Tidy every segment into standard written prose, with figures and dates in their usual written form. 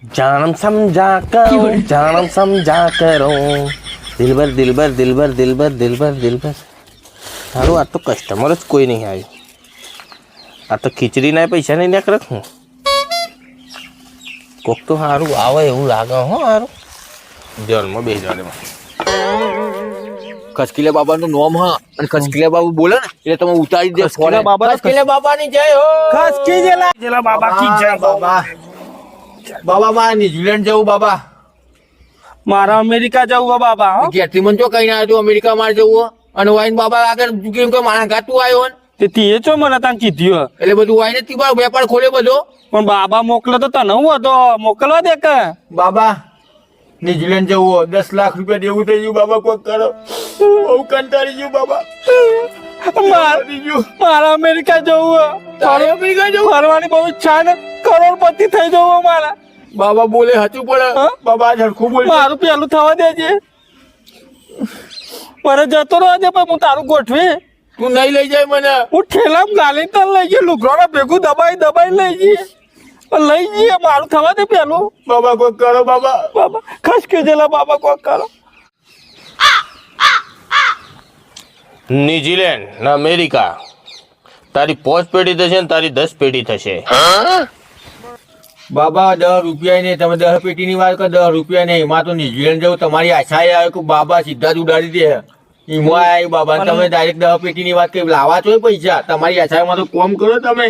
जानम समझा करो जानम समझा करो दिलबर दिलबर दिलबर दिलबर दिलबर दिलबर સારું આ તો કસ્ટમર જ કોઈ નહીં આવ્યું આ તો ખીચડીના પૈસા નહીં નીકળે હું કોક તો સારું આવે એવું લાગે હો સારું જન્મ બે જવાડે ખસકીલા બાબાનું નામ હા અને ખસકીલા બાબુ બોલે ને એટલે તમે ઉતારી દે ફોન ખસકીલા બાબાની જય હો ખસકીલા બાબા કી જય બાબા બાબા મારે ન્યુઝીલેન્ડ જવું બાબા મારા અમેરિકા જવું બાબા હો ઘેરથી મને જો કઈ ના આવ્યું અમેરિકા મારે જવું અને વાઈન બાબા આગળ કેમ કે મારા ગાતું આવ્યો ને તે તીએ ચો મને તાન કીધું એટલે બધું વાઈને તીબાર વેપાર ખોલે બધો પણ બાબા મોકલો તો તને હું હતો મોકલવા દે કે બાબા ન્યુઝીલેન્ડ જવું 10 લાખ રૂપિયા દેવું થઈ ગયું બાબા કોક કરો બહુ કંટાળી ગયું બાબા મારા અમેરિકા જવું તારે અમેરિકા જવું ફરવાની બહુ ઈચ્છા ને કરોડપતિ થઈ જવું મારા બાબા બોલે હચું પડે બાબા ઝડખું બોલે મારું પેલું થવા દેજે મારે જતો રહેજે પણ હું તારું ગોઠવી તું નહીં લઈ જાય મને હું ઠેલામ ગાલી તને લઈ જઈએ લુગડાના ભેગું દબાઈ લઈ જઈએ લઈ જઈએ મારું થવા દે પેલું બાબા કોક કરો બાબા બાબા ખસ કે જેલા બાબા કોક કરો ન્યુઝીલેન્ડ ને અમેરિકા તારી 5 પેઢી થશે ને તારી 10 પેઢી થશે બાબા 10 રૂપિયા નહીં તમે 10 પેટીની વાત કરો 10 રૂપિયા નહીં એમાં તો ન્યુઝીલેન્ડ જવું તમારી આશા આવે કે બાબા સીધા જ ઉડાડી દે એમાં આવ્યું બાબા તમે ડાયરેક્ટ 10 પેટીની વાત કરી લાવા છો પૈસા તમારી આશામાં તો કોમ કરો તમે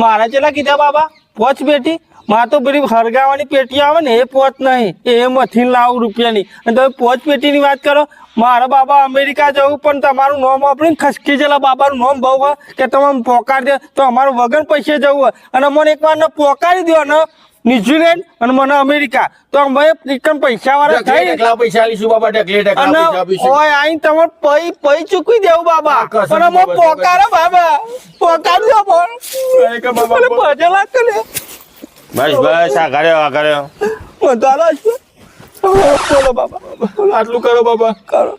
મારા ચેલા કીધા બાબા 5 પેટી મારે તો બધી હરગાવાની પેટી આવે ને એ 5 નહીં એ મથી લાવું રૂપિયાની અને તમે 5 પેટીની વાત કરો મારા બાબા અમેરિકા જવું પણ તમારું નામ આપણે ખસકી જેલા બાબાનું નામ બહુ હોય કે તમે પોકાડી દે તો અમારું વગર પૈસે જવું હોય અને મને એકવાર ને પોકાડી દો ને ન્યુઝીલેન્ડ અને મને અમેરિકા તો અમે એકદમ પૈસા વાળા થઈ પૈસા લઈશું બાબા અને ઓય આઈ તમે પૈ ચૂકવી દેવું બાબા પણ અમે પોકારો બાબા પોકાડી દો પણ ભજેલા કરે બસ આ કર્યો મધાલો છે બોલો બાબા આટલું કરો બાબા કરો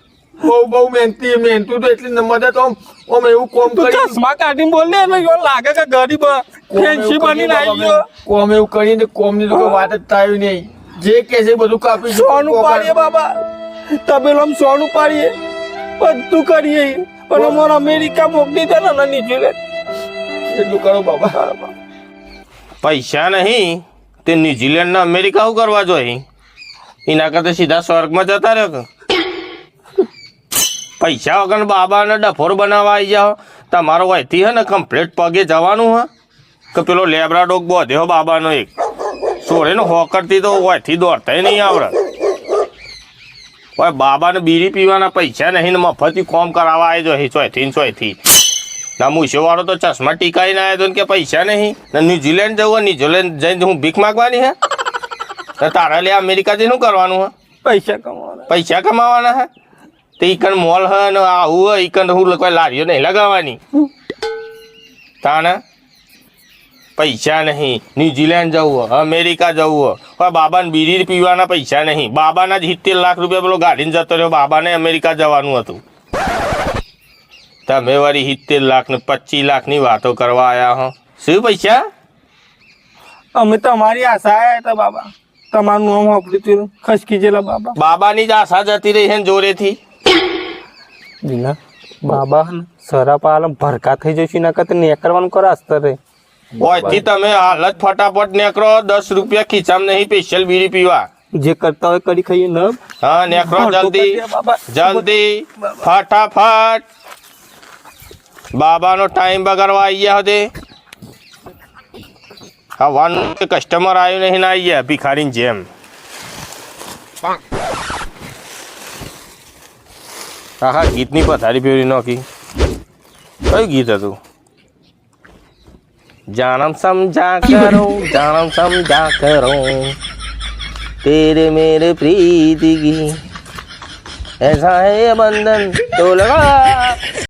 બહુ મહેનતું તો એટલી મદદ ઓમ એવું કોમ કરી ચશ્મા કાઢીને બોલ ને એટલે લાગે કે ગરીબ ફેન્સી બનીને આવી ગયો કોમ એવું કરીને કોમ ની તો કોઈ વાત જ થાય નહીં જે કે છે બધું કાપી સોનું પાડીએ બાબા તબેલામાં સોનું પાડીએ બધું કરીએ અને મને અમેરિકા મોકલી દે ને ન્યુઝીલેન્ડ એટલું કરો બાબા પૈસા નહીં તે ન્યુઝીલેન્ડ ને અમેરિકા શું કરવા જોઈએ એના કરતા સીધા સ્વર્ગમાં જતા રહ્યો પૈસા વગર બાબાને ડફોર બનાવવા આવી જાઓ તમારો વયથી હે ને કમ્પ્લીટ પગે જવાનું હે કે પેલો લેબરા ડોગ બોધ્યો બાબાનો એક સોળેનો હોકરથી તો વયથી દોડતા નહીં આવડે બાબાને બીડી પીવાના પૈસા નહીં ને મફતથી કોમ કરાવવા આવી જાય ચોયથી ના મૂછોવાળો તો ચશ્મા ટીકાઈને આવ્યો હતો કે પૈસા નહીં ને ન્યુઝીલેન્ડ જવું ન્યુઝીલેન્ડ જઈને હું ભીખ માગવાની હે તારા લે અમેરિકા જઈને શું કરવાનું હે પૈસા કમાવાના હે તે ઈકન મોલ હે ને આવું હે ઈકન હું કોઈ લારીઓ નહીં લગાવવાની તાને પૈસા નહીં ન્યુઝીલેન્ડ જવું અમેરિકા જવું હોય બાબાને બીડી પીવાના પૈસા નહીં બાબાના જ 70 લાખ રૂપિયા પેલો ગાડીને જતો રહ્યો બાબાને અમેરિકા જવાનું હતું તમે વળી 70 લાખ ને 25 લાખની વાતો કરવા આવ્યા હો શું પૈસા અમે તમારી આશા આવ્યા હતા બાબા તમારું નામ વાપર્યું ખસકી જેલા બાબા બાબાની જ આશા જતી રહી છે જોરેથી દીના બાબા સરાપ આલમ ભરકા થઈ જશે ના કરતા નેકરવાનું કરો અસ્તરે ઓયથી તમે હાલત ફટાફટ નેકરો 10 રૂપિયા ખીચામાં નહીં સ્પેશિયલ બીડી પીવા જે કરતા હોય કરી ખાઈએ ન હા નેકરો જલ્દી ફટાફટ બાબાનો ટાઈમ બગાડવા આવી ગયા હતી હા વન કસ્ટમર આવ્યું નહીં આવી ગયા ભિખારીની જેમ હા ગીતની પથારી ફેરવી નાખી કયું ગીત હતું जानम समझा करो तेरे मेरे प्रीति की ऐसा है बंधन तो लगा